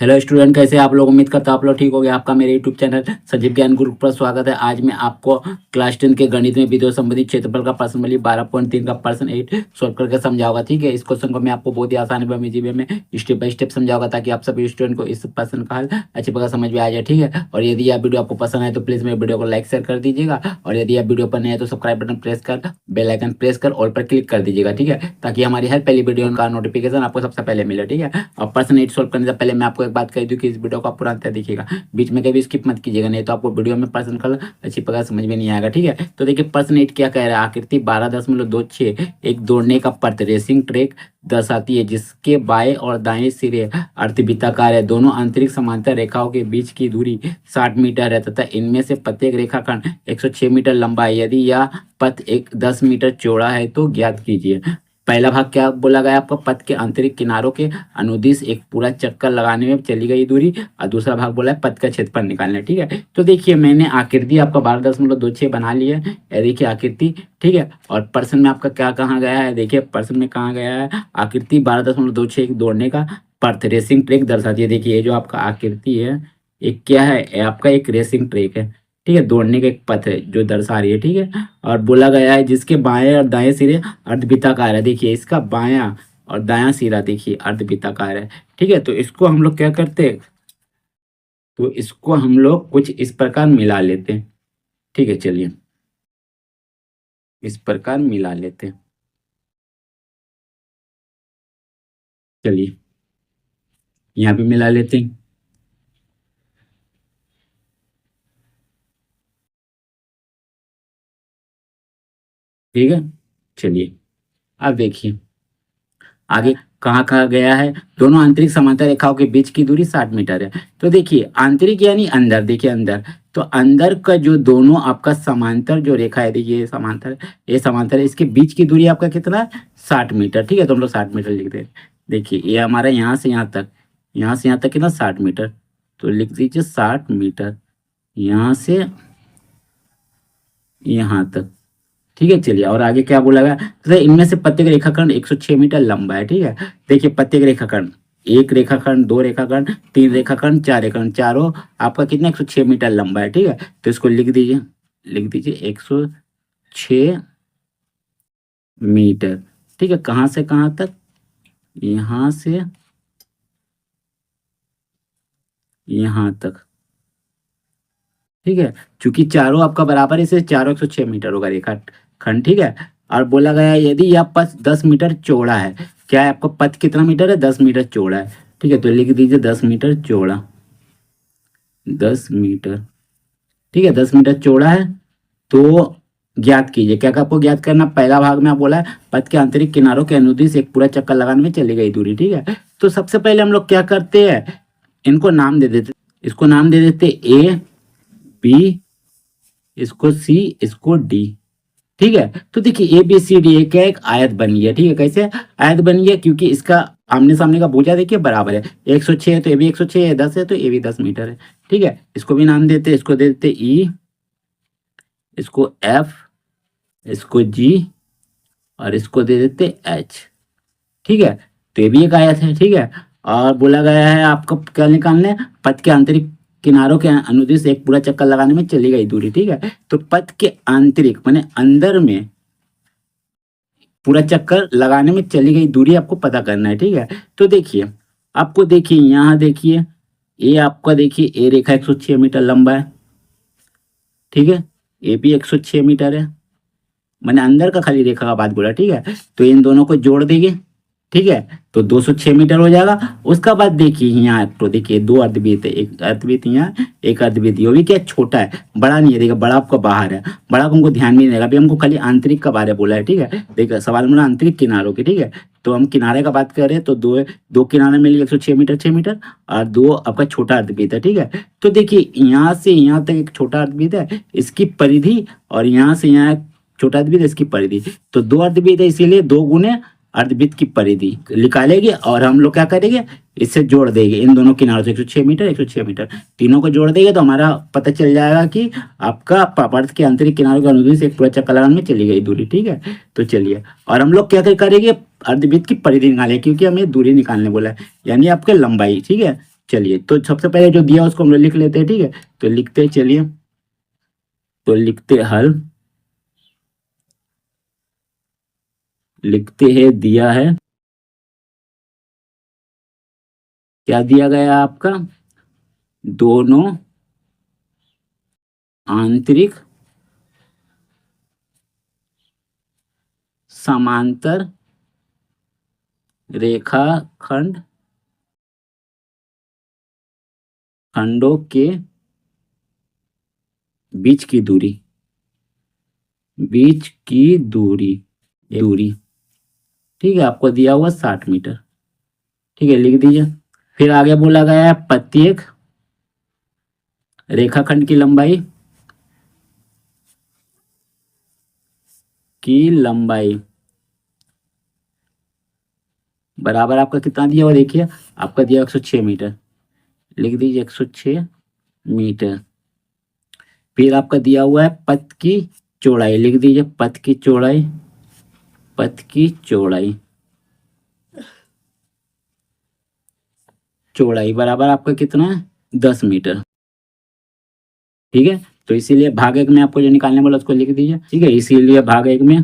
Hello student, कैसे आप लोग? उम्मीद करता हूँ आप लोग ठीक हो गए। आपका मेरे यूट्यूब चैनल संजीव ज्ञान गुरु पर स्वागत है। आज मैं आपको क्लास 10 के गणित में विद्युत संबंधी क्षेत्रफल का प्रश्न नंबर 12.3 का प्रश्न 8 सॉल्व करके समझाऊंगा। ठीक है, इस क्वेश्चन को मैं आपको बहुत ही आसानी में इजी वे में स्टेप बाय स्टेप समझाऊंगा, ताकि आप सभी स्टूडेंट को इस प्रश्न का हल अच्छी प्रकार समझ में आ जाए। ठीक है, और यदि आप वीडियो आपको पसंद आए तो प्लीज मेरे वीडियो को लाइक शेयर कर दीजिएगा, और यदि आप वीडियो पर नए हैं तो सब्सक्राइब बटन प्रेस कर बेल आइकन प्रेस कर ऑल पर क्लिक कर दीजिएगा। ठीक है, ताकि हमारी हर पहली वीडियो का नोटिफिकेशन आपको सबसे पहले मिले। ठीक है, और प्रश्न 8 सॉल्व करने से पहले मैं आपको एक बात कह दूं कि इस वीडियो को आप पूरा अंत देखिएगा, बीच में कभी स्किप मत कीजिएगा, नहीं तो आपको वीडियो में प्रश्न का अच्छी प्रकार समझ में नहीं आएगा। ठीक है, तो देखिए प्रश्न 8 क्या कह रहा है। आकृति 12.26 एक दौड़ने का पथ रेसिंग ट्रैक दर्शाती है, जिसके बाएं और दाएं सिरे अर्धवृत्ताकार है। दोनों आंतरिक समांतर रेखाओं के बीच की दूरी 60 मीटर है तथा इनमें से प्रत्येक रेखाखंड 106 मीटर लंबा है। यदि यह पथ 10 मीटर चौड़ा है तो ज्ञात कीजिए। पहला भाग क्या बोला गया आपका, पथ के आंतरिक किनारों के अनुदिश एक पूरा चक्कर लगाने में चली गई दूरी, और दूसरा भाग बोला है पथ का क्षेत्रफल निकालना। ठीक है, तो देखिए मैंने आकृति आपका 12.26 बना लिया है। ये देखिए आकृति। ठीक है, और प्रश्न में आपका क्या कहाँ गया है, देखिए प्रश्न में कहाँ गया है। आकृति 12.26 दौड़ने का पथ रेसिंग ट्रैक दर्शाती है। देखिए ये जो आपका आकृति है, एक क्या है, ये आपका एक रेसिंग ट्रैक है। ठीक है, दौड़ने का एक पथ है जो दर्शा रही है। ठीक है, और बोला गया है जिसके बाएं और दाएं सिरे अर्धवृत्ताकार है। देखिए इसका बायां और दायां सिरा देखिए अर्धवृत्ताकार है। ठीक है, तो इसको हम लोग क्या करते हैं, तो इसको हम लोग कुछ इस प्रकार मिला लेते हैं। ठीक है, चलिए इस प्रकार मिला लेते हैं। चलिए यहाँ पे मिला लेते हैं। ठीक है, चलिए अब देखिए आगे कहाँ कहाँ गया है। दोनों आंतरिक समांतर रेखाओं के बीच की दूरी 60 मीटर है। तो देखिए आंतरिक यानी अंदर, देखिए अंदर, तो अंदर का जो दोनों आपका समांतर जो रेखा है, देखिए ये समांतर है, इसके बीच की दूरी आपका कितना है, 60 मीटर। ठीक है, तो हम लोग 60 मीटर लिखते हैं। देखिए ये हमारा यहाँ से यहाँ तक, यहाँ से यहाँ तक कितना, 60 मीटर, तो लिख दीजिए 60 मीटर यहाँ से यहाँ तक। ठीक है, चलिए और आगे क्या बोला गया, तो इनमें से प्रत्येक रेखाखंड 106 मीटर लंबा है। ठीक है, देखिए प्रत्येक रेखाखंड, एक रेखाखंड, दो रेखाखंड, तीन रेखाखंड, चार रेखाखंड, चारों आपका कितना 106 मीटर लंबा है। ठीक है, तो इसको लिख दीजिए 106 मीटर। ठीक है, कहाँ से कहाँ तक, यहाँ से यहाँ तक। ठीक है, चूंकि चारों आपका बराबर है इसलिए चारों 106 मीटर होगा रेखा खंड। ठीक है, और बोला गया है यदि यह पथ 10 मीटर चौड़ा है। क्या है आपका पथ कितना मीटर है, 10 मीटर चौड़ा है। ठीक है, तो लिख दीजिए 10 मीटर चौड़ा, 10 मीटर। ठीक है, 10 मीटर चौड़ा है। तो ज्ञात कीजिए, क्या क्या आपको ज्ञात करना, पहला भाग में आप बोला है पथ के आंतरिक किनारों के अनुदिश एक पूरा चक्कर लगाने में चली गई दूरी। ठीक है, तो सबसे पहले हम लोग क्या करते हैं, इनको नाम दे देते, इसको नाम दे देते ए बी, इसको सी, इसको डी। ठीक है, तो देखिए ए बी सी डी एक क्या, एक आयत बनी है। ठीक है, कैसे आयत बनी है, क्योंकि इसका आमने सामने का भुजा देखिए बराबर है, 106 है तो ए भी 106 है, 10 है तो ए भी 10 मीटर है। ठीक है, इसको भी नाम देते, इसको दे देते ई, इसको एफ, इसको जी, और इसको दे देते एच। ठीक है, तो ये भी एक आयत है। ठीक है, और बोला गया है आपको क्या निकालना है, पथ के आंतरिक किनारों के अनुदिश एक पूरा चक्कर लगाने में चली गई दूरी। ठीक है, तो पथ के आंतरिक माने अंदर में पूरा चक्कर लगाने में चली गई दूरी आपको पता करना है। ठीक है, तो देखिए आपको, देखिए यहाँ देखिए ये आपका, देखिए ए रेखा 106 मीटर लंबा है। ठीक है, ए भी 106 मीटर है, मैंने अंदर का खाली रेखा का बात बोला। ठीक है, तो इन दोनों को जोड़ देंगे। ठीक है, तो 206 मीटर हो जाएगा। उसका बाद देखिए यहाँ तो देखिए दो अर्धवृत्त है, एक अर्धवृत्त यहाँ, एक अर्धवृत्त ये भी क्या छोटा है, बड़ा नहीं है। देखिए बड़ा आपका बाहर है, बड़ा को हमको ध्यान में नहीं रहेगा, अभी हमको खाली आंतरिक का बारे बोला है। ठीक है, देखिए सवाल में आंतरिक किनारों की। ठीक है, तो हम किनारे का बात कर रहे हैं, तो दो दो किनारे मिल 106 मीटर, 6 मीटर, और दो आपका छोटा अर्धवृत्त है। ठीक है, तो देखिए यहाँ से यहाँ तक एक छोटा अर्धवृत्त है, इसकी परिधि, और यहाँ से यहाँ छोटा अर्धवृत्त इसकी परिधि, तो दो अर्धवृत्त है, इसीलिए 2 गुने अर्धवृत्त की परिधि निकालेंगे, और हम लोग क्या करेंगे, इससे जोड़ देंगे इन दोनों किनारों से 106 मीटर 106 मीटर, तीनों को जोड़ देंगे तो हमारा पता चल जाएगा कि आपका पथ के आंतरिक किनारों के अनुदिश एक पूरा चक्कर लगाने में चली गई दूरी। ठीक है, तो चलिए और हम लोग क्या करेंगे, अर्धवृत्त की परिधि निकालेंगे, क्योंकि हमें दूरी निकालने बोला है, यानी आपके लंबाई। ठीक है, चलिए तो सबसे पहले जो दिया उसको हम लोग लिख लेते हैं, ठीक है। तो लिखते हैं, चलिए तो लिखते हल, लिखते हैं दिया है, क्या दिया गया है आपका, दोनों आंतरिक समांतर रेखाखंड खंडों के बीच की दूरी, बीच की दूरी, ठीक है, आपको दिया हुआ 60 मीटर, ठीक है, लिख दीजिए। फिर आगे बोला गया है प्रत्येक रेखाखंड की लंबाई बराबर आपका कितना दिया हुआ, देखिए आपका दिया 106 मीटर, लिख दीजिए 106 मीटर। फिर आपका दिया हुआ है पथ की चौड़ाई, लिख दीजिए पथ की चौड़ाई, पथ की चौड़ाई, चौड़ाई बराबर आपका कितना है, 10 मीटर, ठीक है। तो इसीलिए भाग एक में आपको जो निकालने बोला उसको लिख दीजिए, ठीक है। इसीलिए भाग एक में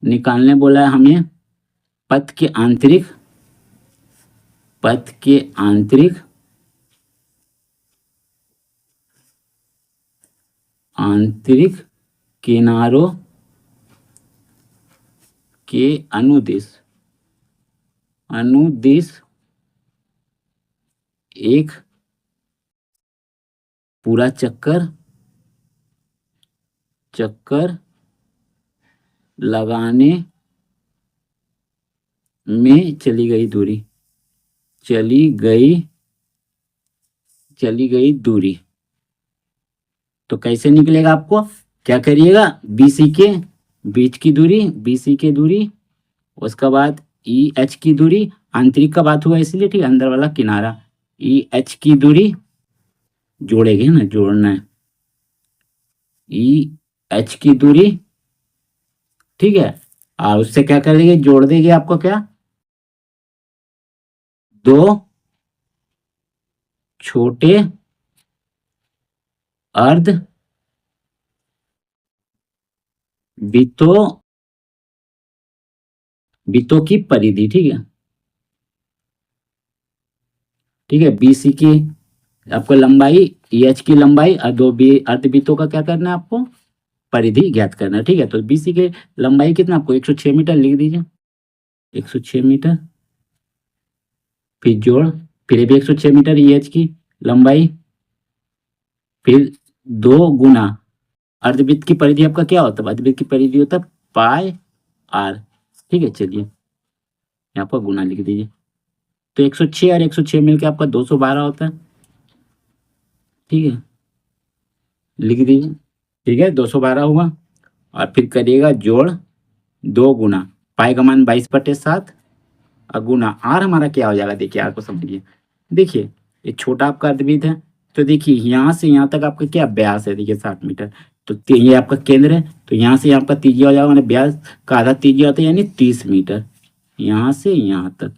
निकालने बोला है हमें पथ के आंतरिक, पथ के आंतरिक आंतरिक किनारों के अनुदिश, अनुदिश एक पूरा चक्कर लगाने में चली गई दूरी। तो कैसे निकलेगा, आपको क्या करिएगा, बीसी के बीच की दूरी, बीसी की दूरी, उसके बाद ई एच की दूरी, आंतरिक का बात हुआ इसलिए, ठीक, अंदर वाला किनारा, ई एच की दूरी जोड़ेंगे ना, जोड़ना है, ई एच की दूरी, ठीक है। और उससे क्या कर देंगे, जोड़ देंगे आपको क्या, दो छोटे अर्ध वृत्तों की परिधि, ठीक है, ठीक है। बीसी की आपको लंबाई, एच की लंबाई और दो बी अर्धवृत्तों का क्या करना है, आपको परिधि ज्ञात करना है, ठीक है। तो बीसी की लंबाई कितना, आपको 106 मीटर, लिख दीजिए 106 मीटर, फिर जोड़, फिर भी 106 मीटर एच की लंबाई, फिर 2 गुना अर्धवृत्त की परिधि आपका क्या होता है, अर्धवृत्त की परिधि होता है पाई आर, ठीक है। चलिए यहाँ पर गुना लिख दीजिए, तो 106 और 106 मिलकर आपका 212 होता है, ठीक है, लिख दीजिए, ठीक है, 212 हुआ। और फिर करिएगा जोड़, 2 गुना पाई का मान 22/7 और गुना आर हमारा क्या हो जाएगा, देखिए आर को समझिए, देखिए ये छोटा आपका अर्धवृत्त है, तो देखिए यहाँ से यहाँ तक आपका क्या व्यास है, देखिए 60 मीटर, तो ये आपका केंद्र है, तो यहाँ से यहाँ का त्रिज्या हो जाएगा, मैंने व्यास का आधा त्रिज्या होता है यानी 30 मीटर, यहाँ से यहाँ तक,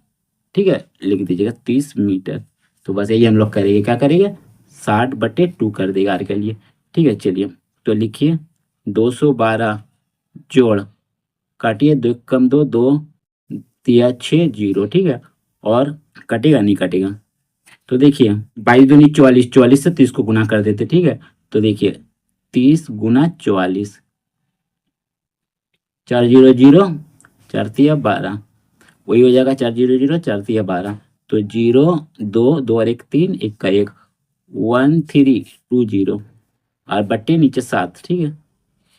ठीक है, लिख दीजिएगा 30 मीटर। तो बस यही हम लोग करेंगे, क्या करेंगे, 60/2 कर देगा आर के लिए, ठीक है। चलिए तो लिखिए 212 जोड़, काटिए, 2 कम 2 2 तिया 6 0, ठीक है, और कटेगा नहीं कटेगा, तो देखिए 22 दूनी 44, 44 से 30 को गुना कर देते, ठीक है। तो देखिए 30 गुना 44, 4 0 0, 4 तिया 12, वही हो जाएगा 4 0 0, 4 तिया 12, तो 0 2 2 और 1 3, 1 का 1, 1 3 2 0 और बट्टे नीचे 7, ठीक है।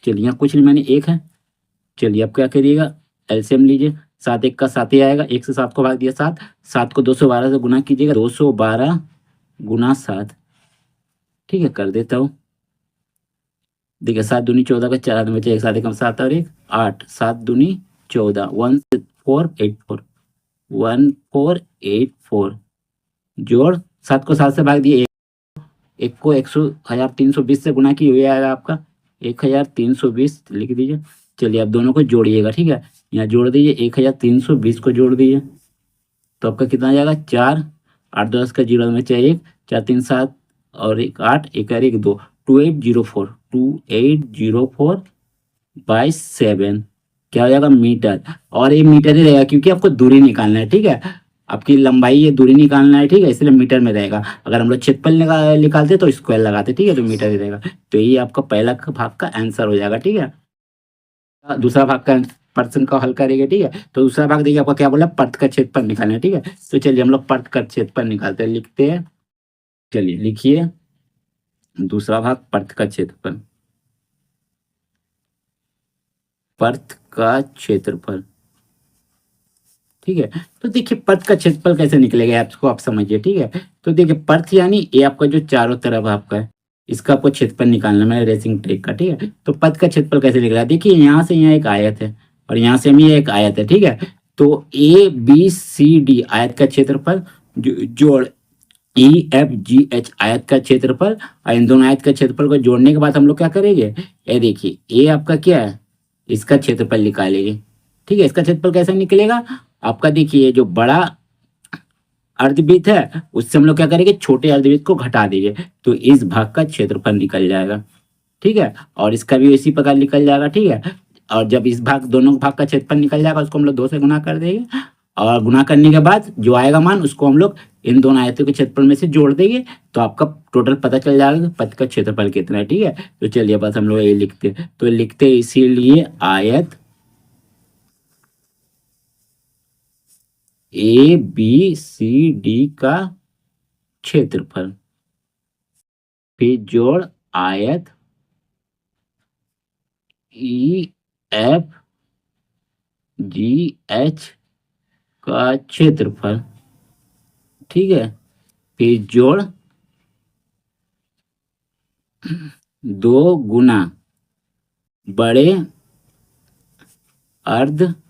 चलिए यहाँ कुछ नहीं, मैंने 1 है, चलिए अब क्या करिएगा, एलसीएम लीजिए, 7 1 का 7 ही आएगा, 1 से 7 को भाग दिया 7, 7 को 212 से गुना कीजिएगा, 212 गुना 7, ठीक है, कर देता हूँ, देखिए 7 दूनी 14 का 4 में बचे, एक 7 एकम 7 और 1 8, 7 दूनी 14, 1484, 1484 जोड़, 7 को 7 से भाग दिए, एक को 1320 से गुना की, हुई आएगा आपका 1320, लिख दीजिए। चलिए आप दोनों को जोड़िएगा, ठीक है, यहाँ जोड़ दीजिए, 1320 को जोड़ दीजिए, तो आपका कितना आ जाएगा 4 8 2 10 का 0 में 4 1 4 3 7 और 1 8 1 और 1 2 2804 बाई 7 क्या हो जाएगा मीटर। और ये मीटर ही रहेगा क्योंकि आपको दूरी निकालना है, ठीक है। आपकी लंबाई ये दूरी निकालना है, ठीक है, इसलिए मीटर में रहेगा। अगर हम लोग क्षेत्रफल निकालते तो स्क्वायर लगाते, ठीक है, तो मीटर ही रहेगा। तो ये आपका पहला भाग का आंसर हो जाएगा, ठीक है। दूसरा भाग का प्रश्न का हल करेंगे, ठीक है। तो दूसरा भाग देखिए आपका क्या बोला, पर्त का क्षेत्रफल निकालना है, ठीक है। तो चलिए हम लोग पर्त का क्षेत्रफल निकालते हैं, लिखते हैं। चलिए लिखिए दूसरा भाग पर्त का क्षेत्रफल, पर्त का क्षेत्रफल, ठीक है। तो देखिए पर्त का क्षेत्रफल कैसे निकलेगा आपको, आप समझिए, ठीक है। तो देखिए पर्त यानी ये आपका जो चारों तरफ आपका है, इसका आपको क्षेत्रफल निकालना है रेसिंग ट्रैक का, ठीक है। तो पर्त का क्षेत्रफल कैसे निकला, देखिए यहाँ से यहाँ एक आयत है और यहाँ से हम ये एक आयत है, ठीक है। तो ए बी सी डी आयत का क्षेत्रफल जोड़ ई एफ जी एच आयत का क्षेत्रफल, और इन दोनों आयत का क्षेत्रफल को जोड़ने के बाद हम लोग क्या करेंगे, ये देखिए ये आपका क्या है, इसका क्षेत्रफल निकालेंगे, ठीक है। इसका क्षेत्रफल कैसे निकलेगा आपका, देखिए जो बड़ा अर्धवृत्त है उससे हम लोग क्या करेंगे, छोटे अर्धवृत्त को घटा देंगे, तो इस भाग का क्षेत्रफल निकल जाएगा, ठीक है। और इसका भी इसी प्रकार निकल जाएगा, ठीक है। और जब इस भाग दोनों भाग का क्षेत्रफल निकल जाएगा उसको हम लोग 2 से गुना कर देंगे, और गुना करने के बाद जो आएगा मान उसको हम लोग इन दोनों आयतों के क्षेत्रफल में से जोड़ देंगे, तो आपका टोटल पता चल जाएगा कि पथ का क्षेत्रफल कितना है, ठीक है। तो चलिए बस हम लोग ये लिखते हैं, तो लिखते इसीलिए आयत ए बी सी डी का क्षेत्रफल, फिर जोड़ आयत ई एफ जी एच का क्षेत्रफल, ठीक है। फिर जोड़ 2 गुना बड़े अर्धवृत्त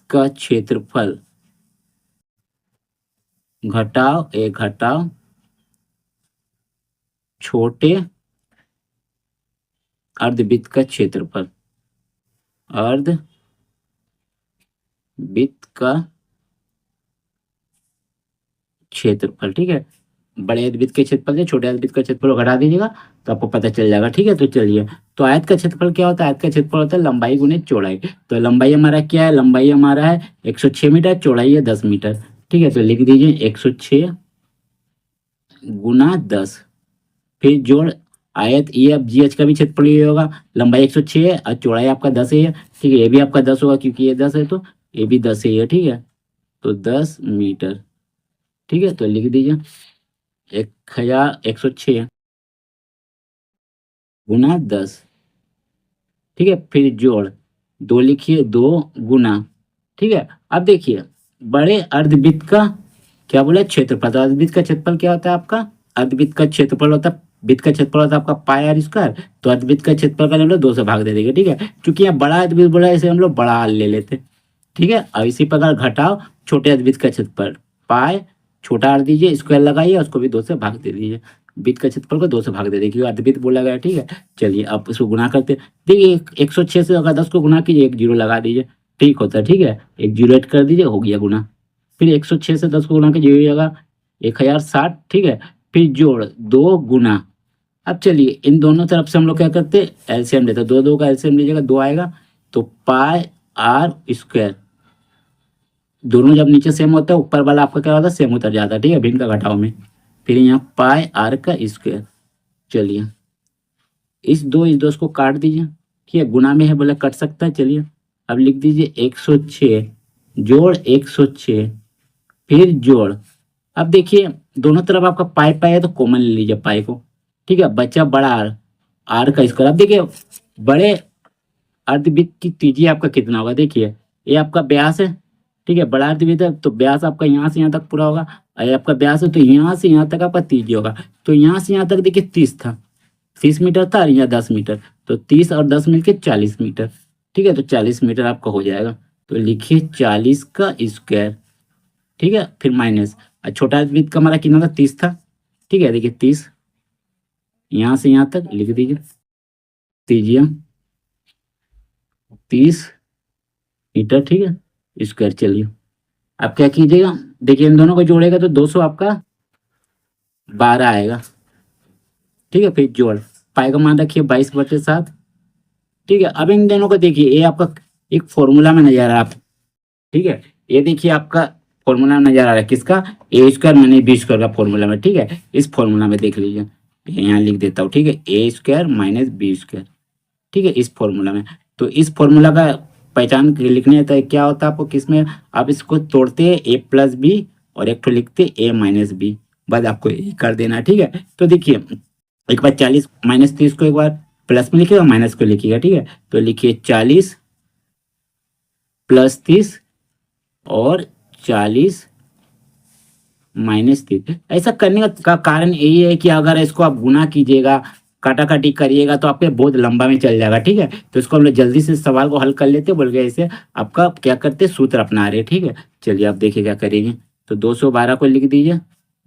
का क्षेत्रफल घटाव छोटे अर्धवृत्त का क्षेत्रफल, अर्धवृत्त का क्षेत्रफल, ठीक है। बड़े अर्धवृत्त के क्षेत्रफल से छोटे अर्धवृत्त का क्षेत्रफल घटा दीजिएगा तो आपको पता चल जाएगा, ठीक है। तो चलिए, तो आयत का क्षेत्रफल क्या होता है, आयत का क्षेत्रफल होता है लंबाई गुने चौड़ाई। तो लंबाई हमारा क्या है, लंबाई हमारा है 106 मीटर, चौड़ाई है 10 मीटर, ठीक है। तो लिख दीजिए 106 गुना 10, फिर जोड़ आयत ई एफ जी एच का भी क्षेत्रफल ये होगा, लंबाई 106 है और चौड़ाई आपका 10 है, ठीक है। ये भी आपका 10 होगा क्योंकि ये 10 है, तो ये भी 10 ही है, ठीक है। तो 10 मीटर, ठीक है। तो लिख दीजिए 106 गुना 10, ठीक है। फिर जोड़ 2 लिखिए, 2 गुना, ठीक है। अब देखिए बड़े अर्धवृत्त का क्या बोले क्षेत्रफल, तो अर्धवृत्त का क्षेत्रफल क्या होता है आपका, अर्धवृत्त का क्षेत्रफल होता है, वृत्त का क्षेत्रफल होता है आपका पाई आर स्क्वायर। तो अर्धवृत्त का क्षेत्रफल का हम लोग 2 से भाग दे देंगे, ठीक है। क्योंकि यहाँ बड़ा अर्धवृत्त बोला है इसे हम लोग बड़ा आर ले लेते, ठीक है। और इसी प्रकार घटाव छोटे अर्धवृत्त का क्षेत्रफल, पाई छोटा आर दीजिए, स्क्वायर लगाइए, उसको भी 2 से भाग दे दीजिए, वृत्त का क्षेत्रफल को 2 से भाग दे दीजिए क्योंकि अर्धवृत्त बोला गया, ठीक है। चलिए अब इसको गुना करते हैं, देखिए 106 से अगर 10 को गुना कीजिए, 1 जीरो लगा दीजिए, ठीक होता है, ठीक है। 1 जीरो ऐड कर दीजिए, हो गया गुना। फिर 106 से 10 को गुना कीजिए, हो जाएगा 1060, ठीक है। फिर जोड़ 2 गुना, अब चलिए इन दोनों तरफ से हम लोग क्या करते हैं, एलसीएम लेते हैं, 2 2 का एलसीएम लीजिएगा, 2 आएगा, तो पाई आर स्क्वायर, दोनों जब नीचे सेम होता है ऊपर वाला आपका क्या होता है, सेम उतर जाता है, ठीक है, भिन्न का घटाव में। फिर यहाँ पाई आर का स्क्वायर, चलिए इस दो को काट दीजिए, ठीक है, गुना में है बोले कट सकता है, चलिए अब लिख दीजिए 106 जोड़ 106, फिर जोड़, अब देखिए दोनों तरफ आपका पाई पाई है तो कॉमन ले लीजिए पाई को, ठीक है। बच्चा बड़ा आर, आर का स्क्वायर, अब देखिए बड़े अर्धवृत्त की त्रिज्या आपका कितना होगा, देखिए ये आपका व्यास है, ठीक है, बड़ा अर्धवृत्त है तो व्यास आपका यहाँ से यहाँ तक पूरा होगा, और ये आपका व्यास है तो यहाँ से यहाँ तक आपका त्रिज्या होगा। तो यहाँ से यहाँ तक देखिए 30 था, 30 मीटर था, और यहाँ 10 मीटर, तो 30 और 10 मिलके 40 मीटर, ठीक है। तो 40 मीटर आपका हो जाएगा, तो लिखिए 40 का स्क्वायर, ठीक है। फिर माइनस, और छोटा वृत्त का हमारा कितना था, 30 था, ठीक है। देखिए 30 यहाँ से यहाँ तक लिख दीजिए, त्रिज्या 30 मीटर, ठीक है। स्क्वायर। चलिए अब क्या कीजिएगा, देखिए इन दोनों को जोड़ेगा तो 200 आपका 12 आएगा। ठीक है, फिर जोड़ पाई का मान रखिए 22/7। ठीक है, अब इन दोनों को देखिए, ये आपका एक फॉर्मूला में नजर आ रहा है। ठीक है, ये देखिए आपका फॉर्मूला में नजर आ रहा है किसका, ए स्क्वायर माइनस बी स्क्वायर का फॉर्मूला में। ठीक है, इस फॉर्मूला में देख लीजिए, यहाँ लिख देता हूँ। ठीक है, ए स्क्वायर माइनस बी स्क्वायर। ठीक है, इस फॉर्मूला में, तो इस फॉर्मूला का पहचान के लिखने आता है क्या होता है आपको, किसमें आप इसको तोड़ते हैं ए प्लस बी और एक तो लिखते ए माइनस बी, बस आपको ये कर देना है। ठीक है, तो देखिए एक बार 40 माइनस 30 को एक बार प्लस में लिखिएगा, माइनस को लिखिएगा। ठीक है, तो लिखिए 40 प्लस 30 और 40 माइनस 30। ऐसा करने का कारण यही है कि अगर इसको आप गुना कीजिएगा, काटा काटी करिएगा तो आपके बहुत लंबा में चल जाएगा। ठीक है, तो इसको हम लोग जल्दी से सवाल को हल कर लेते बोल के ऐसे आपका क्या करते सूत्र अपना रहे। ठीक है, चलिए आप देखिए क्या करेंगे, तो 212 को लिख दीजिए,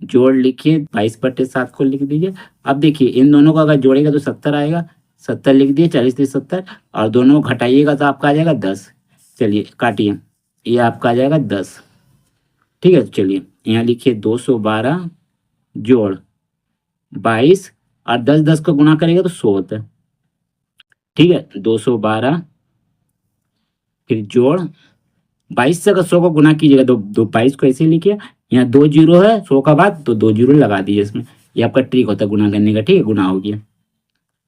जोड़ लिखिए 22/7 को लिख दीजिए। अब देखिए इन दोनों को अगर जोड़ेगा तो 70 आएगा, 70 लिख दिए, 40 से 70, और दोनों को घटाइएगा तो आपका आ जाएगा 10। चलिए काटिए, ये आपका आ जाएगा 10। ठीक है, चलिए यहाँ लिखिए 212 जोड़ 22 और 10 10 को गुना करेगा तो 100 होता है। ठीक है, 212 फिर जोड़ 22 से अगर 100 को गुना कीजिएगा तो 22 को ऐसे लिखिए, यहाँ 2 जीरो है 100 का बाद, तो 2 जीरो लगा दीजिए इसमें, ये आपका ट्रिक होता है गुना करने का। ठीक है, गुना हो गया।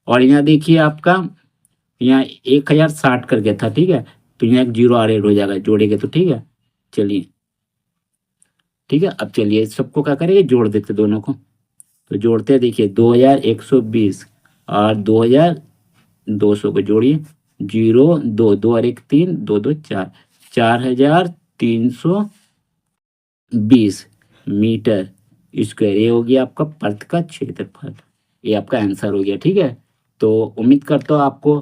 और यहाँ देखिए आपका यहाँ 1060 करके था। ठीक है, तो यहाँ एक जीरो और ऐड हो जाएगा जोड़ेंगे तो। ठीक है, चलिए ठीक है, अब चलिए सबको क्या करेंगे, जोड़ देते दोनों को, तो जोड़ते देखिए 2120 और 2200 को जोड़िए, 0 2 2 और 1 3 2 2 4, 4320 मीटर स्क्वायर, ये हो गया आपका पर्थ का क्षेत्रफल। ये आपका आंसर हो गया। ठीक है, तो उम्मीद करता हूँ आपको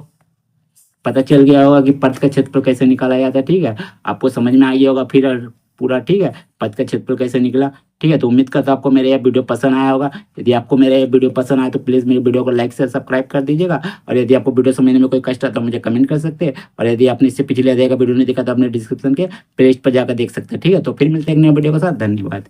पता चल गया होगा कि पथ का क्षेत्रफल कैसे निकाला जाता है। ठीक है, आपको समझ में आ गया होगा फिर पूरा। ठीक है, पथ का क्षेत्रफल कैसे निकला। ठीक है, तो उम्मीद करता हूँ आपको मेरा यह वीडियो पसंद आया होगा। यदि आपको मेरा यह वीडियो पसंद आया तो प्लीज़ मेरे वीडियो को लाइक से सब्सक्राइब कर दीजिएगा, और यदि आपको वीडियो समझने में कोई कष्ट आता है तो मुझे कमेंट कर सकते हैं, और यदि आपने इससे पिछले देखा वीडियो नहीं देखा तो अपने डिस्क्रिप्शन के पेज पर जाकर देख सकते हैं। ठीक है, तो फिर मिलते हैं एक नए वीडियो के साथ। धन्यवाद।